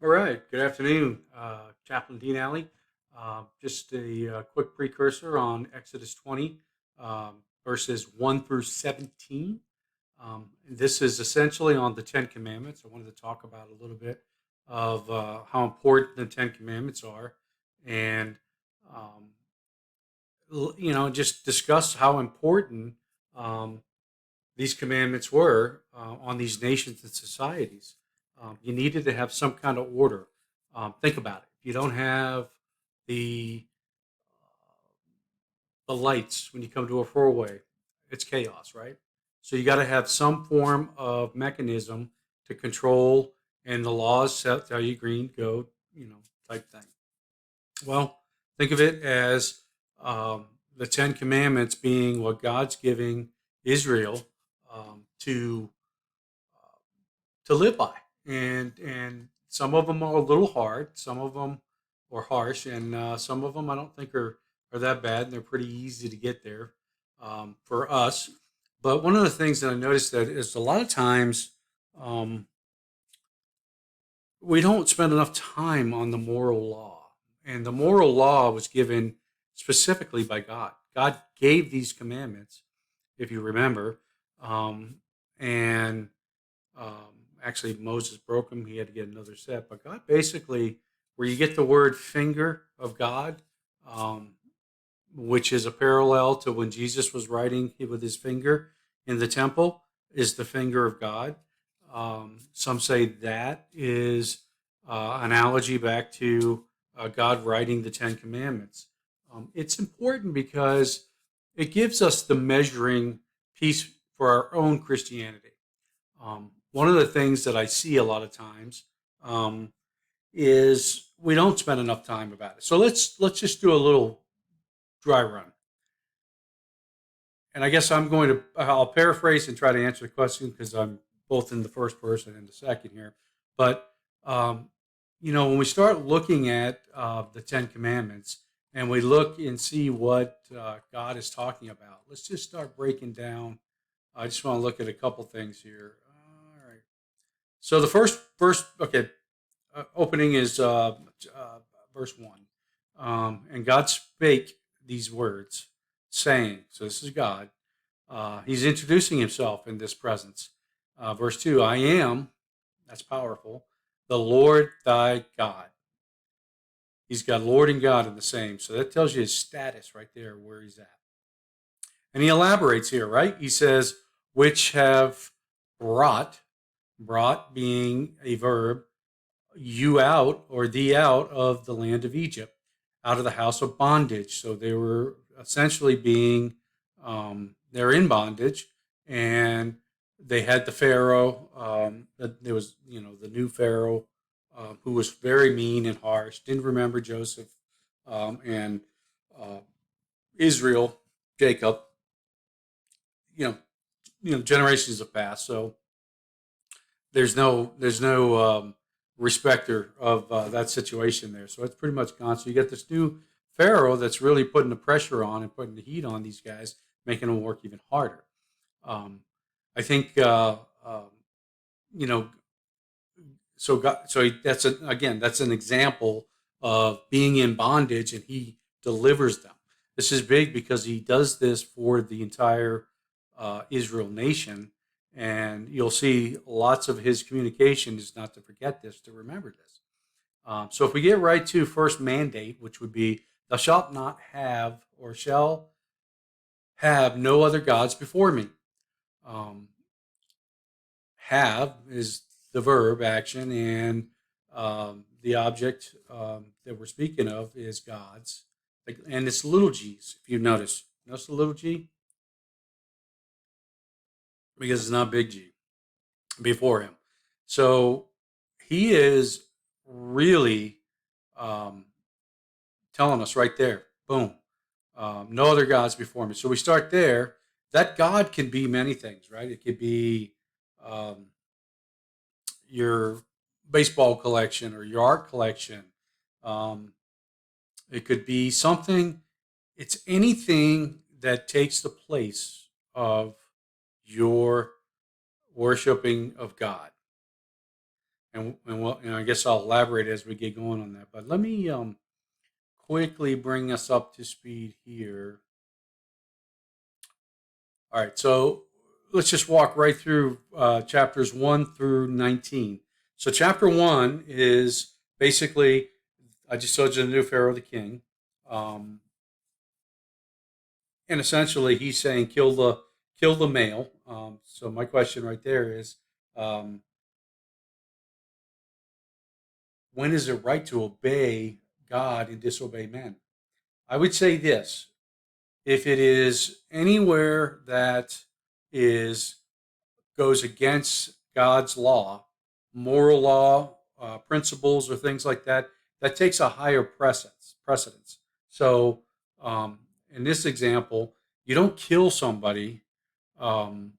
All right. Good afternoon, Chaplain Dean Alley. Just a quick precursor on Exodus 20, verses 1 through 17. This is essentially on the Ten Commandments. I wanted to talk about a little bit of how important the Ten Commandments are and, um, just discuss how important um, these commandments were on these nations and societies. You needed to have some kind of order. Think about it. If you don't have the the lights when you come to a four-way, it's chaos, right? So you got to have some form of mechanism to control, and the laws tell you green, go, type thing. Well, think of it as the Ten Commandments being what God's giving Israel to live by, and some of them are a little hard, some of them are harsh, and some of them I don't think are that bad, and they're pretty easy to get there for us. But one of the things that I noticed that is a lot of times um, we don't spend enough time on the moral law, and the moral law was given specifically by God. God gave these commandments, if you remember, um, and actually, Moses broke them. He had to get another set. But God basically, where you get the word finger of God, um, which is a parallel to when Jesus was writing with his finger in the temple, is the finger of God. Some say that is analogy back to God writing the Ten Commandments. It's important because it gives us the measuring piece for our own Christianity. One of the things that I see a lot of times is we don't spend enough time about it. So let's just do a little dry run. And I guess I'll paraphrase and try to answer the question because I'm both in the first person and the second here. But um, when we start looking at the Ten Commandments and we look and see what God is talking about, let's just start breaking down. I just want to look at a couple things here. All right. So the first okay, opening is verse 1. And God spake these words, saying, so this is God. He's introducing himself in this presence. Verse 2, I am, that's powerful, the Lord thy God. He's got Lord and God in the same. So that tells you his status right there, where he's at. And he elaborates here, right? He says, which have brought being a verb, you out or thee out of the land of Egypt, out of the house of bondage. So they were essentially they're in bondage, and they had the Pharaoh. There was, the new Pharaoh who was very mean and harsh, didn't remember Joseph and uh, Israel, Jacob. You know, generations have passed, so there's no respecter of that situation there. So it's pretty much gone. So you get this new Pharaoh that's really putting the pressure on and putting the heat on these guys, making them work even harder. Um, I think you know. So God, that's an example of being in bondage, and He delivers them. This is big because He does this for the entire Israel nation, and you'll see lots of His communication is not to forget this, to remember this. So if we get right to first mandate, which would be, "Thou shalt not have or shall have no other gods before me." Um, have is the verb action, and the object that we're speaking of is God's. And it's little g's, if you notice the little g, because it's not big G before him. So he is really um, telling us right there, boom, no other gods before me. So we start there. That God can be many things, right? It could be um, your baseball collection or your art collection. Um, it could be something, it's anything that takes the place of your worshiping of God. and I guess I'll elaborate as we get going on that. But let me quickly bring us up to speed here. All right, so let's just walk right through chapters 1 through 19. So, chapter 1 is basically, I just told you the new Pharaoh, the king. Um, and essentially, he's saying, kill the male. So, my question right there is, um, when is it right to obey God and disobey men? I would say this: if it is anywhere that is goes against God's law, moral law, principles, or things like that, that takes a higher precedence. So, um, in this example, you don't kill somebody because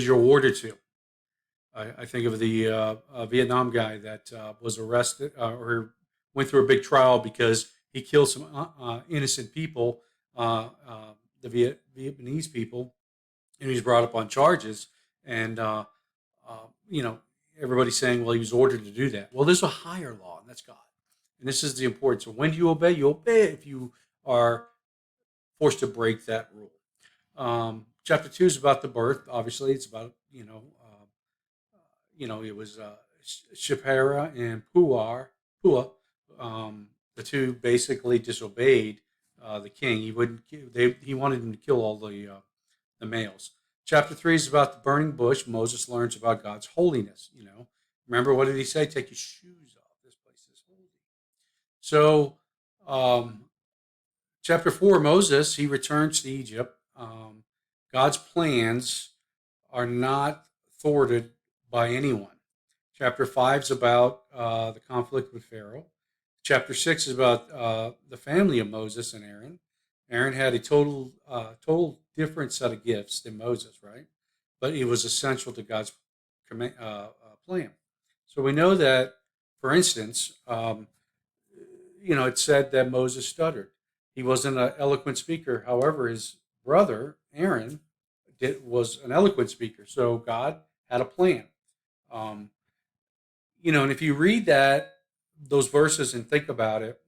you're ordered to. I think of the Vietnam guy that was arrested or went through a big trial because he killed some innocent people, the Vietnamese people, and he was brought up on charges. And you know, everybody's saying, well, he was ordered to do that. Well, there's a higher law, and that's God. And this is the importance. So when do you obey? You obey if you are forced to break that rule. Chapter 2 is about the birth. Obviously, it's about it was Shipera and Pua. The two basically disobeyed the king. He wouldn't. He wanted him to kill all the males. Chapter 3 is about the burning bush. Moses learns about God's holiness. Remember, what did he say? Take your shoes off. This place is holy. So, um, chapter 4, Moses, he returns to Egypt. God's plans are not thwarted by anyone. Chapter 5 is about the conflict with Pharaoh. Chapter 6 is about the family of Moses and Aaron. Aaron had a total different set of gifts than Moses, right? But it was essential to God's plan. So we know that, for instance, it said that Moses stuttered. He wasn't an eloquent speaker. However, his brother Aaron was an eloquent speaker. So God had a plan. Um, and if you read those verses and think about it,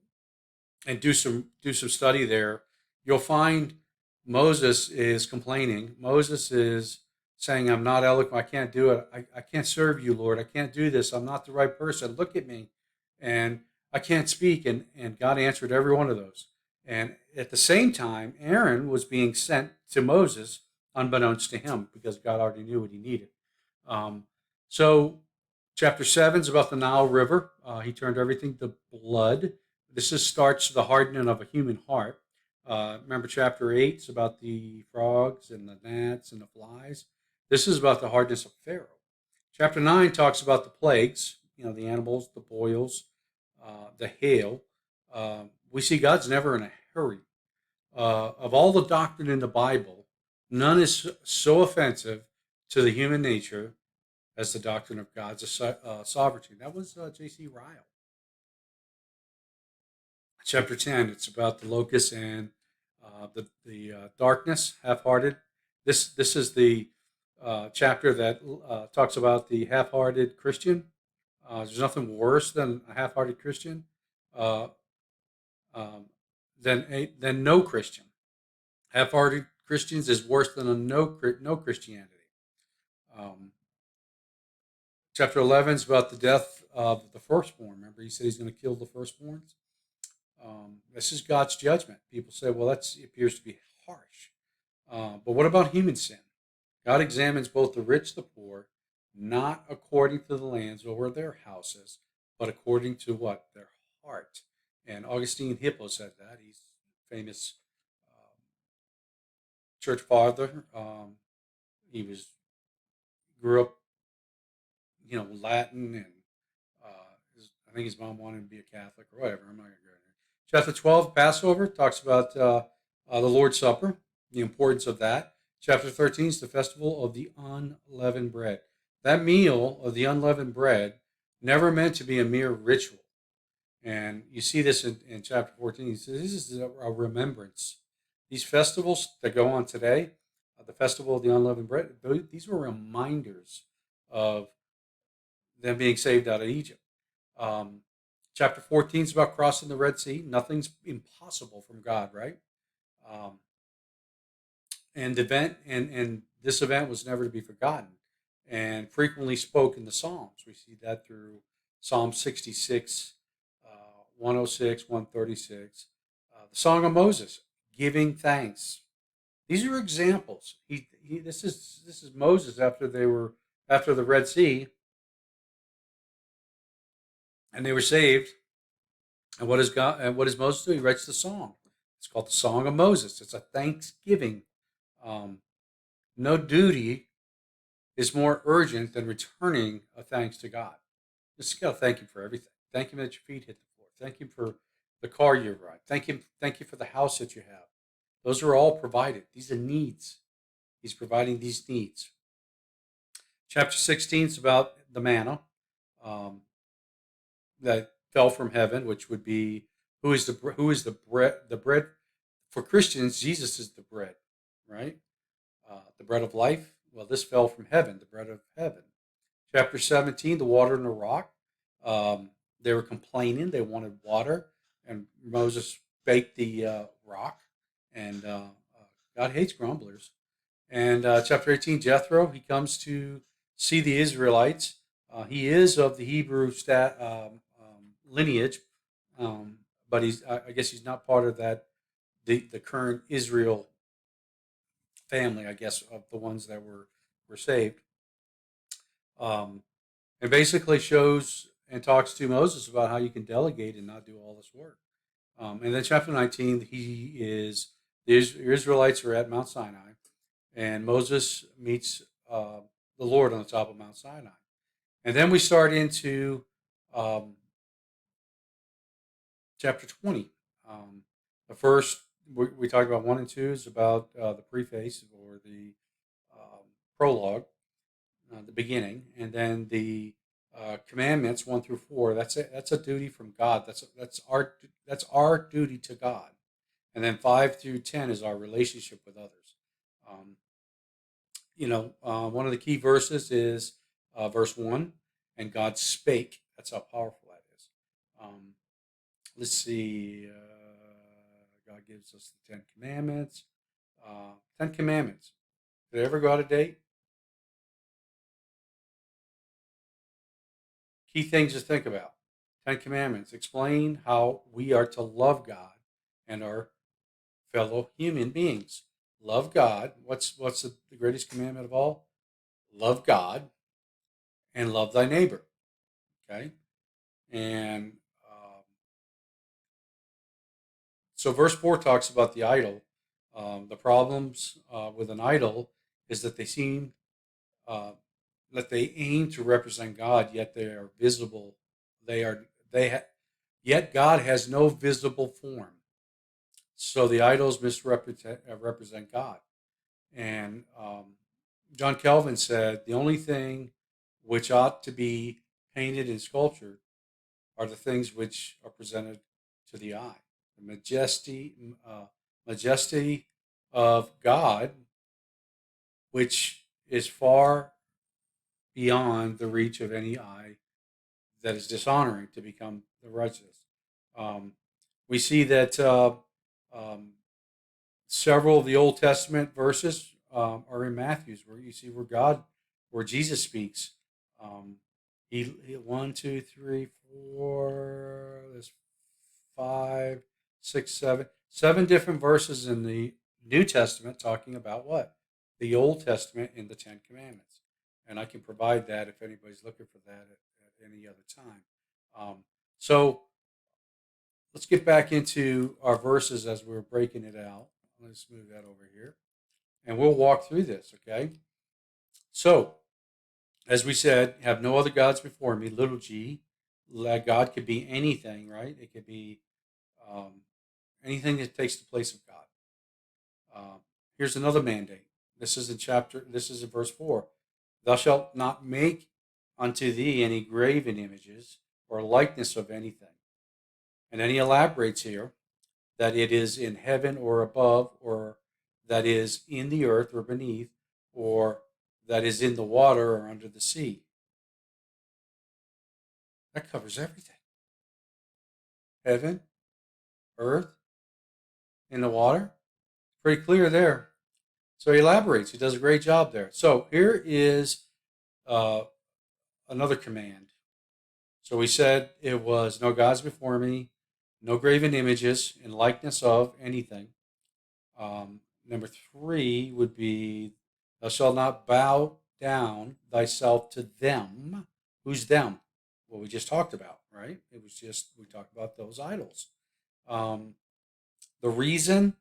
and do some study there, you'll find Moses is complaining. Moses is saying, "I'm not eloquent. I can't do it. I can't serve you, Lord. I can't do this. I'm not the right person. Look at me, and I can't speak." And God answered every one of those. And at the same time, Aaron was being sent to Moses unbeknownst to him because God already knew what he needed. So, chapter 7 is about the Nile River. He turned everything to blood. Starts the hardening of a human heart. Remember, chapter 8 is about the frogs and the gnats and the flies. This is about the hardness of Pharaoh. Chapter 9 talks about the plagues, the animals, the boils, the hail. We see God's never in a hurry. Of all the doctrine in the Bible, none is so offensive to the human nature as the doctrine of God's sovereignty. That was J.C. Ryle. Chapter 10, it's about the locusts and the darkness, half-hearted. This is the chapter that talks about the half-hearted Christian. There's nothing worse than a half-hearted Christian uh, um, than no Christian. Half-hearted Christians is worse than a no Christianity. Um, Chapter 11 is about the death of the firstborn. Remember, he said he's going to kill the firstborns. This is God's judgment. People say, well, that appears to be harsh. But what about human sin? God examines both the rich, the poor, not according to the lands or their houses, but according to what? Their heart. And Augustine Hippo said that. He's a famous um, church father. He grew up, Latin, and I think his mom wanted him to be a Catholic or whatever. I'm not going to go there. Chapter 12, Passover, talks about the Lord's Supper, the importance of that. Chapter 13 is the festival of the unleavened bread. That meal of the unleavened bread never meant to be a mere ritual. And you see this in chapter 14. He says this is a remembrance. These festivals that go on today, the festival of the unleavened bread, these were reminders of them being saved out of Egypt. Um, Chapter 14 is about crossing the Red Sea. Nothing's impossible from God, right? Um, and this event was never to be forgotten and frequently spoke in the Psalms. We see that through Psalm 66, 106, 136, the Song of Moses, giving thanks. These are examples. This is Moses after the Red Sea and they were saved. And what is God? And what does Moses do? He writes the song. It's called the Song of Moses. It's a thanksgiving. Um, no duty is more urgent than returning a thanks to God. Just got to thank Him for everything. Thank Him that your feet hit the floor. Thank Him for the car you ride. Thank Him. Thank you for the house that you have. Those are all provided. These are needs. He's providing these needs. Chapter 16 is about the manna um, that fell from heaven, which would be who is the bread? The bread for Christians, Jesus is the bread, right? The bread of life. Well, this fell from heaven, the bread of heaven. Chapter 17, the water and the rock. Um, they were complaining; they wanted water, and Moses baked the rock. And God hates grumblers. And chapter 18, Jethro, he comes to see the Israelites. He is of the Hebrew lineage, um, but I guess he's not part of that the current Israel family, I guess, of the ones that were saved. Um, and basically shows and talks to Moses about how you can delegate and not do all this work. And then chapter 19, the Israelites are at Mount Sinai, and Moses meets the Lord on the top of Mount Sinai. And then we start into um, chapter 20. Um, the first, we talked about 1 and 2 is about the preface or the um, prologue, the beginning, and then the commandments 1 through 4. That's it. That's a duty from God. That's our duty to God. And then 5 through 10 is our relationship with others. Um, one of the key verses is verse 1, and God spake. That's how powerful that is. Um, let's see. God gives us the 10 Commandments. 10 Commandments. Did they ever go out of date? Key things to think about. 10 Commandments explain how we are to love God and our fellow human beings. Love God. What's the greatest commandment of all? Love God and love thy neighbor. Okay, and so verse 4 talks about the idol. The problems with an idol is that they seem uh, that they aim to represent God, yet they are visible. They are they ha- Yet God has no visible form. So the idols represent God. And John Calvin said the only thing which ought to be painted and sculptured are the things which are presented to the eye. The majesty of God, which is far beyond the reach of any eye that is dishonoring to become the righteous. Um, we see that um, several of the Old Testament verses are in Matthew's, where you see where Jesus speaks. Um, he 1, 2, 3, 4. There's 5, 6, 7 different verses in the New Testament talking about what the Old Testament in the 10 Commandments, and I can provide that if anybody's looking for that at any other time. So let's get back into our verses as we're breaking it out. Let's move that over here. And we'll walk through this, okay? So, as we said, have no other gods before me, little g. God could be anything, right? It could be um, anything that takes the place of God. Here's another mandate. This is in verse 4. Thou shalt not make unto thee any graven images or likeness of anything. And then he elaborates here that it is in heaven or above, or that is in the earth or beneath, or that is in the water or under the sea. That covers everything. Heaven, earth, and the water. Pretty clear there. So he elaborates. He does a great job there. So here is uh, another command. So we said it was no gods before me, no graven images in likeness of anything. Number three would be, thou shalt not bow down thyself to them. Who's them? Well, we just talked about, right? It was just, we talked about those idols. Um, the reason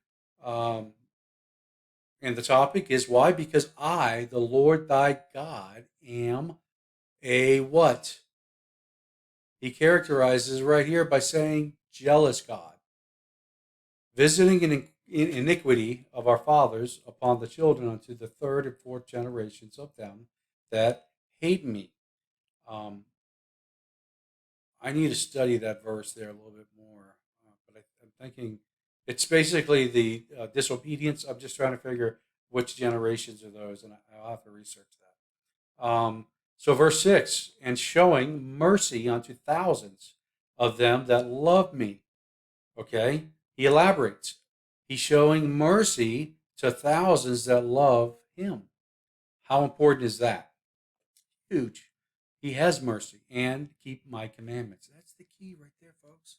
um, and the topic is why? Because I, the Lord thy God, am a what? He characterizes right here by saying jealous God, visiting iniquity of our fathers upon the children unto the third and fourth generations of them that hate me. Um, I need to study that verse there a little bit more, but I'm thinking it's basically the disobedience. I'm just trying to figure which generations are those, and I'll have to research that. So, verse 6 and showing mercy unto thousands of them that love me. Okay, he elaborates. He's showing mercy to thousands that love him. How important is that? Huge. He has mercy and keep my commandments. That's the key right there, folks.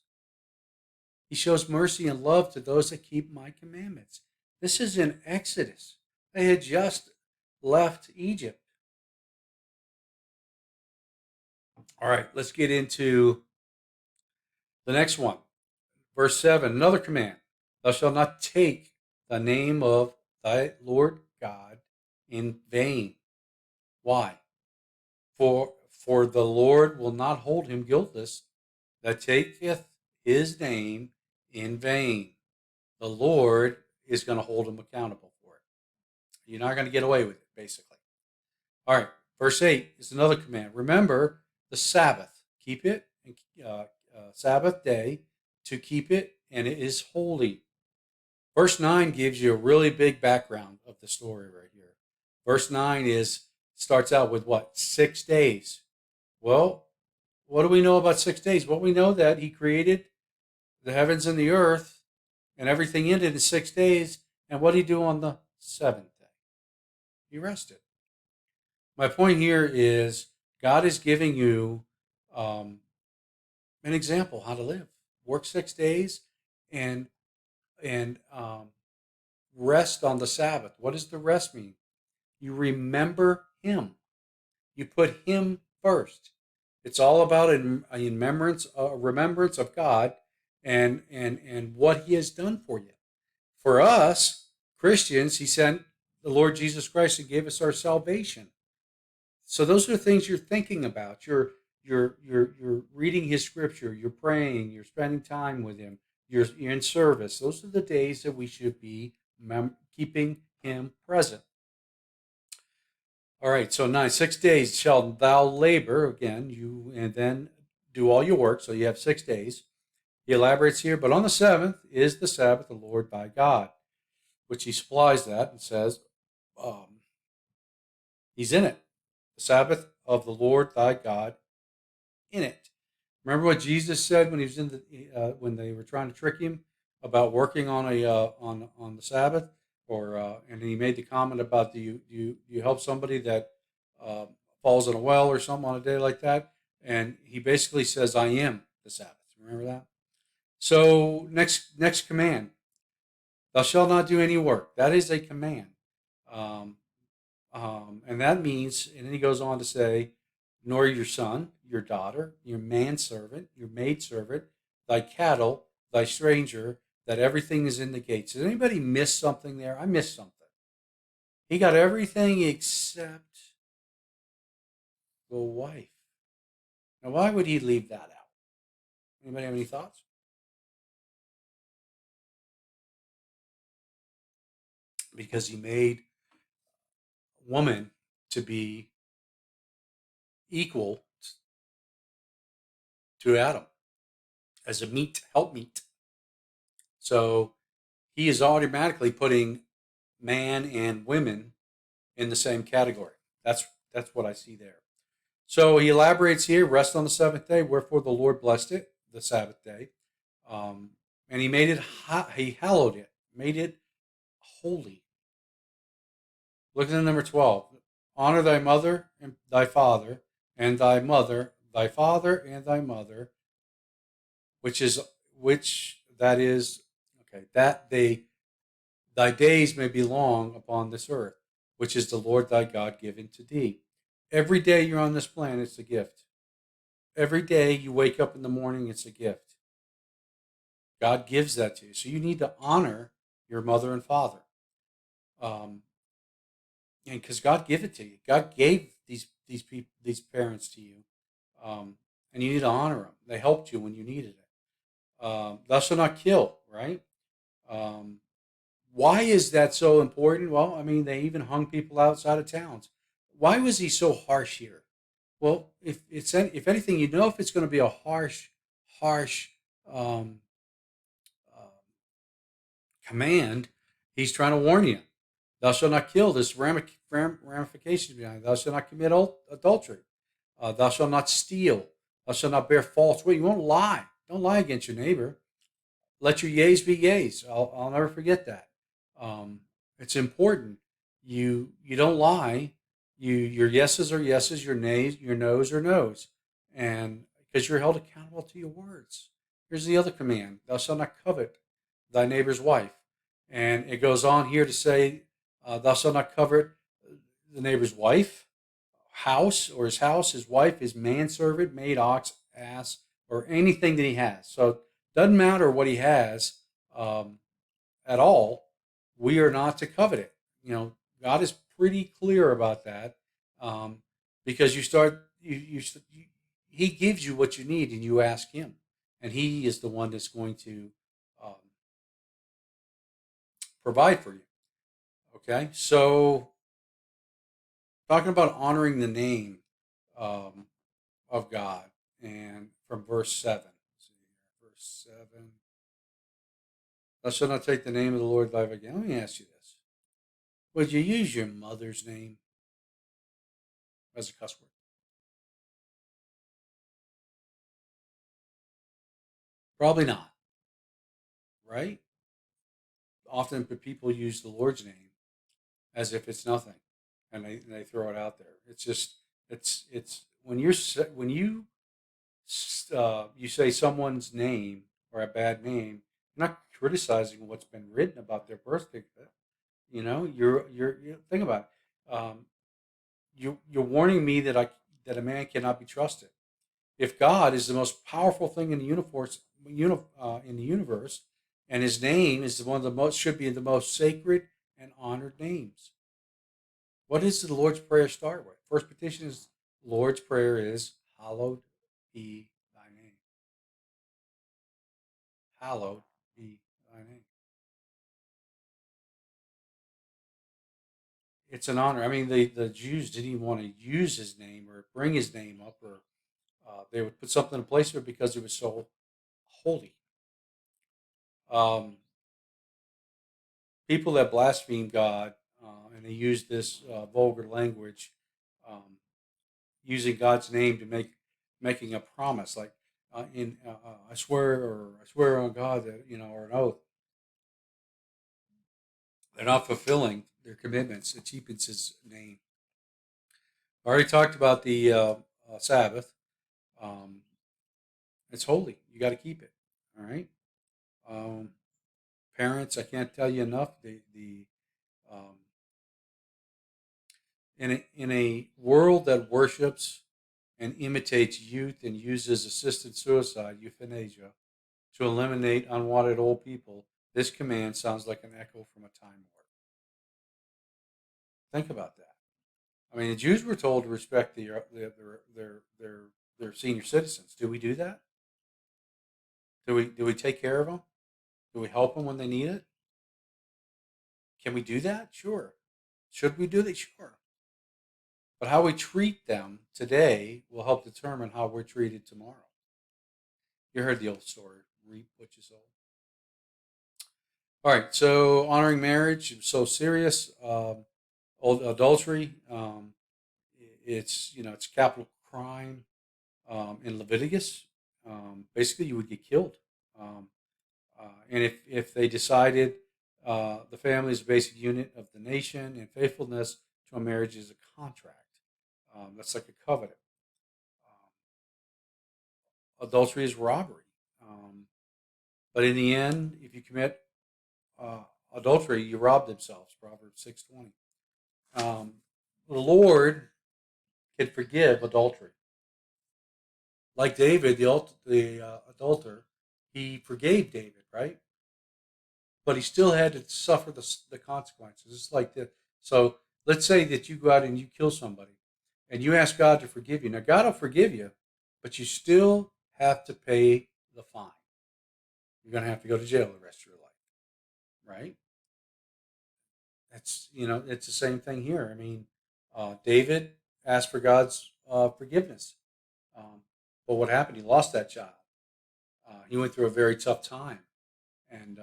He shows mercy and love to those that keep my commandments. This is in Exodus. They had just left Egypt. All right, let's get into the next one. Verse 7, another command. Thou shalt not take the name of thy Lord God in vain. Why? For the Lord will not hold him guiltless that taketh his name in vain. The Lord is going to hold him accountable for it. You're not going to get away with it, basically. All right, verse 8 is another command. Remember the Sabbath. Keep it, Sabbath day, to keep it, and it is holy. Verse 9 gives you a really big background of the story right here. Verse 9 starts out with what? 6 days. Well, what do we know about 6 days? Well, we know that he created the heavens and the earth and everything in it in 6 days. And what did he do on the seventh day? He rested. My point here is God is giving you um, an example how to live. Work 6 days and and rest on the Sabbath. What does the rest mean? You remember Him. You put Him first. It's all about a remembrance of God and what He has done for you. For us Christians, He sent the Lord Jesus Christ and gave us our salvation. So those are the things you're thinking about. You're reading His Scripture. You're praying. You're spending time with Him. You're in service. Those are the days that we should be keeping Him present. All right, so 9, 6 days shall thou labor, again, and then do all your work. So you have 6 days. He elaborates here, but on the seventh is the Sabbath of the Lord thy God, which he supplies that and says, he's in it. The Sabbath of the Lord thy God in it. Remember what Jesus said when he was when they were trying to trick him about working on on the Sabbath, and he made the comment about do you help somebody that uh, falls in a well or something on a day like that, and he basically says, "I am the Sabbath." Remember that. So next command: Thou shalt not do any work. That is a command, um, and that means, and then he goes on to say, nor your son, your daughter, your manservant, your maidservant, thy cattle, thy stranger, that everything is in the gates. Did anybody miss something there? I missed something. He got everything except the wife. Now, why would he leave that out? Anybody have any thoughts? Because he made woman to be equal to Adam as a helpmeet. So he is automatically putting man and women in the same category. That's what I see there. So he elaborates here: rest on the seventh day, wherefore the Lord blessed it, the Sabbath day, um, and he made it. He hallowed it, made it holy. Look at the number 12. Honor thy mother and thy father, and thy mother, thy father and thy mother, which that is okay. That they thy days may be long upon this earth, which is the Lord thy God given to thee. Every day you're on this planet, it's a gift. Every day you wake up in the morning, it's a gift. God gives that to you. So you need to honor your mother and father. Um, and because God gave it to you. God gave these people, these parents to you. And you need to honor them. They helped you when you needed it. Thou shalt not kill, right? Um, why is that so important? Well, I mean, they even hung people outside of towns. Why was he so harsh here? Well, if anything, you know, if it's going to be a harsh um, uh, command, he's trying to warn you. Thou shalt not kill. This ramifications behind it. Thou shalt not commit adultery. Thou shalt not steal. Thou shalt not bear false witness. You won't lie. Don't lie against your neighbor. Let your yays be yays. I'll never forget that. Um, it's important. You don't lie. Your yeses are yeses. Your nays, your no's are no's, and because you're held accountable to your words. Here's the other command: Thou shalt not covet thy neighbor's wife. And it goes on here to say, Thou shalt not covet the neighbor's wife, house, or his house, his wife, his manservant, maid, ox, ass, or anything that he has. So it doesn't matter what he has um, at all. We are not to covet it. You know, God is pretty clear about that um, because He gives you what you need, and you ask Him, and He is the one that's going to um, provide for you. Okay, so talking about honoring the name um, of God, and from verse 7. Let's see here, verse 7. Thou shalt not take the name of the Lord thy God again. Let me ask you this: would you use your mother's name as a cuss word? Probably not, right? Often people use the Lord's name as if it's nothing, and they throw it out there. It's just it's when you say someone's name or a bad name, you're not criticizing what's been written about their birth certificate. You know, you think about it. You're warning me that a man cannot be trusted. If God is the most powerful thing in the universe, and His name is one of the most should be the most sacred and honored names. What does the Lord's Prayer start with? First petition is Lord's Prayer is hallowed be thy name. Hallowed be thy name. It's an honor. I mean, the Jews didn't even want to use his name or bring his name up, or they would put something in place of it because it was so holy. Um, People that blaspheme God and they use this vulgar language, um, using God's name to making a promise, like in I swear on God that or an oath. They're not fulfilling their commitments. It cheapens His name. I already talked about the Sabbath. Um, it's holy. You got to keep it. All right. Um, Parents, I can't tell you enough. The um, in a world that worships and imitates youth and uses assisted suicide, euthanasia, to eliminate unwanted old people, this command sounds like an echo from a time warp. Think about that. I mean, the Jews were told to respect their senior citizens. Do we do that? Do we take care of them? Do we help them when they need it? Can we do that? Sure. Should we do that? Sure. But how we treat them today will help determine how we're treated tomorrow. You heard the old story, reap what you sow. All right, so honoring marriage is so serious. Adultery, it's it's a capital crime in Leviticus, basically you would get killed. Um, and if they decided the family is the basic unit of the nation and faithfulness to a marriage is a contract, that's like a covenant. Adultery is robbery. Um, but in the end, if you commit adultery, you rob themselves. Proverbs 6:20. The Lord can forgive adultery. Like David, the adulterer, he forgave David, right? But he still had to suffer the consequences. It's like that. So let's say that you go out and you kill somebody, and you ask God to forgive you. Now God will forgive you, but you still have to pay the fine. You're going to have to go to jail the rest of your life, right? That's it's the same thing here. I mean, David asked for God's forgiveness, um, but what happened? He lost that child. He went through a very tough time, and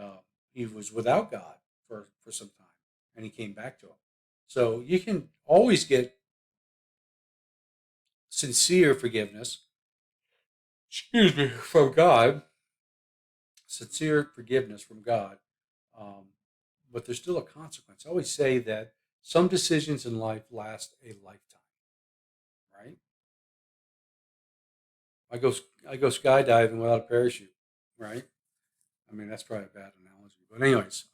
he was without God for some time, and he came back to him. So you can always get sincere forgiveness, excuse me, from God, sincere forgiveness from God, um, but there's still a consequence. I always say that some decisions in life last a lifetime, right? I go I go skydiving without a parachute, right? I mean that's probably a bad analogy, but anyways,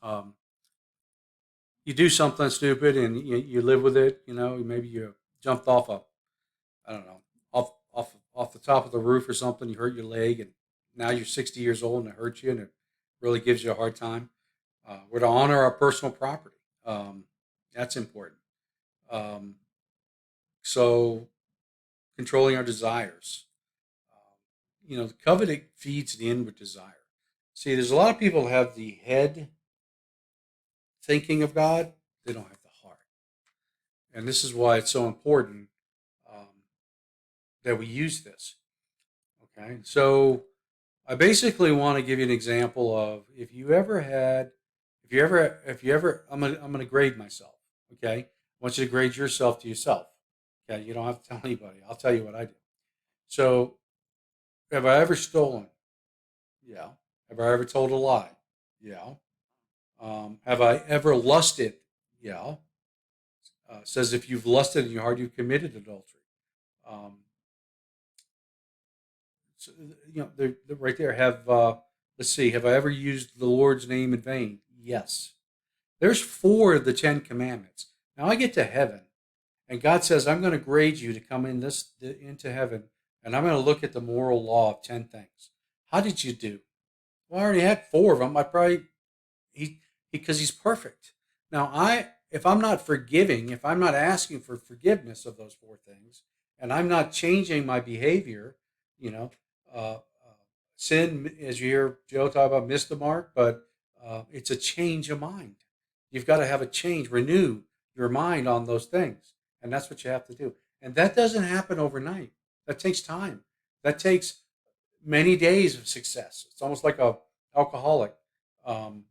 you do something stupid and you live with it. Maybe you jumped off a I don't know off the top of the roof or something. You hurt your leg, and now you're 60 years old and it hurts you, and it really gives you a hard time. We're to honor our personal property. That's important. Um, so controlling our desires. The covenant feeds the inward desire. See, there's a lot of people who have the head thinking of God, they don't have the heart. And this is why it's so important um, that we use this. Okay. So I basically want to give you an example of if you ever, I'm going to grade myself. Okay. I want you to grade yourself to yourself. Okay. You don't have to tell anybody. I'll tell you what I do. So have I ever stolen? Yeah. Have I ever told a lie? Yeah. Have I ever lusted? Yeah. Says if you've lusted in your heart, you've committed adultery. Um, so, they're right there. Let's see, have I ever used the Lord's name in vain? Yes. There's four of the Ten Commandments. Now I get to heaven, and God says, I'm going to grade you to come into heaven, and I'm going to look at the moral law of 10 things. How did you do? Well, I already had four of them. I probably he because he's perfect. Now if I'm not forgiving, if I'm not asking for forgiveness of those four things, and I'm not changing my behavior, you know, uh, sin, as you hear Joe talk about, miss the mark, but it's a change of mind. You've got to have a change, renew your mind on those things, and that's what you have to do. And that doesn't happen overnight. That takes time. That takes many days of success. It's almost like a alcoholic. Um,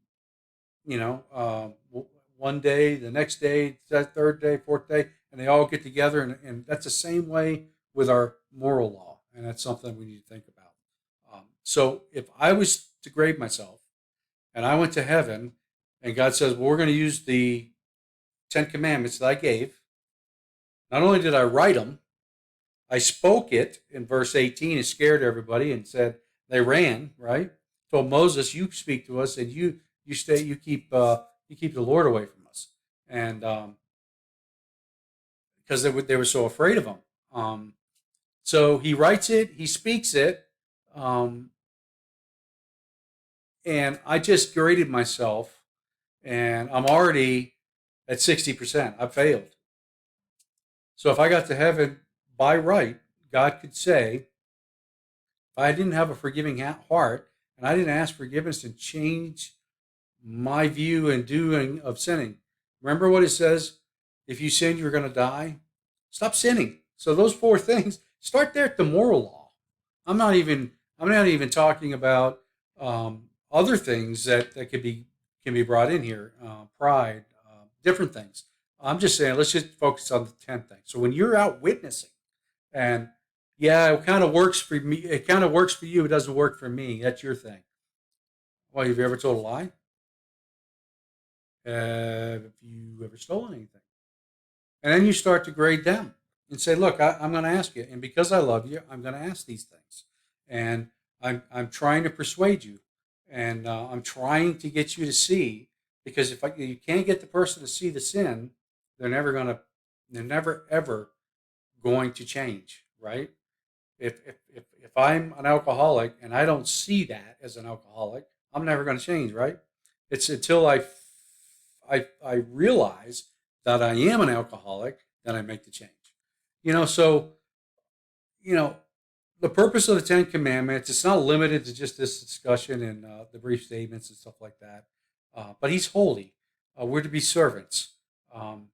you know, one day, the next day, that third day, fourth day, and they all get together. And that's the same way with our moral law. And that's something we need to think about. So if I was to grade myself and I went to heaven and God says, well, we're going to use the 10 commandments that I gave, not only did I write them, I spoke it in verse 18 and scared everybody and said they ran, right? Told Moses, you speak to us and you keep the Lord away from us. And because they were so afraid of him. So he writes it, he speaks it, um, and I just graded myself and I'm already at 60%. I failed. So if I got to heaven by right, God could say, if I didn't have a forgiving heart and I didn't ask forgiveness and change my view and doing of sinning. Remember what it says? If you sin, you're going to die. Stop sinning. So those four things. Start there at the moral law. I'm not even talking about other things that can be brought in here. Pride, different things. I'm just saying. Let's just focus on the 10 things. So when you're out witnessing, and Yeah, it kind of works for me. It kind of works for you. It doesn't work for me. That's your thing. Well, have you ever told a lie? Have you ever stolen anything? And then you start to grade them and say, look, I'm going to ask you. And because I love you, I'm going to ask these things. And I'm trying to persuade you. And I'm trying to get you to see, because if you can't get the person to see the sin, they're never going to, they're never, ever going to change, right? If I'm an alcoholic and I don't see that as an alcoholic, I'm never going to change, right? It's until I realize that I am an alcoholic that I make the change. So you know the purpose of the Ten Commandments. It's not limited to just this discussion and the brief statements and stuff like that. But He's holy. We're to be servants. Um,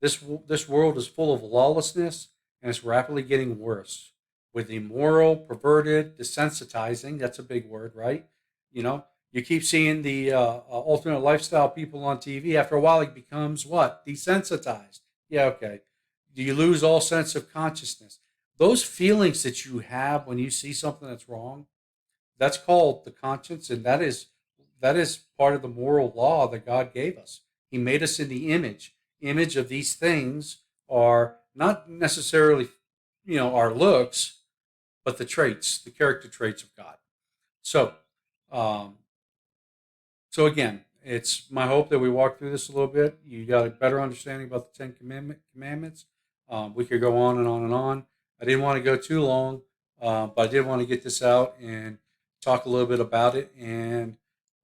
this world is full of lawlessness, and it's rapidly getting worse with immoral, perverted, desensitizing. That's a big word, right? You know, you keep seeing the alternate lifestyle people on TV. After a while, it becomes what? Desensitized. Yeah, okay. Do you lose all sense of consciousness? Those feelings that you have when you see something that's wrong, that's called the conscience, and that is part of the moral law that God gave us. He made us in the image of these things are not necessarily, our looks, but the traits, the character traits of God. So, um, so again, it's my hope that we walk through this a little bit. You got a better understanding about the Commandments. We could go on and on and on. I didn't want to go too long, but I did want to get this out and talk a little bit about it. And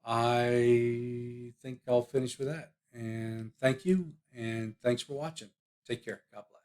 I think I'll finish with that. And thank you, and thanks for watching. Take care. God bless.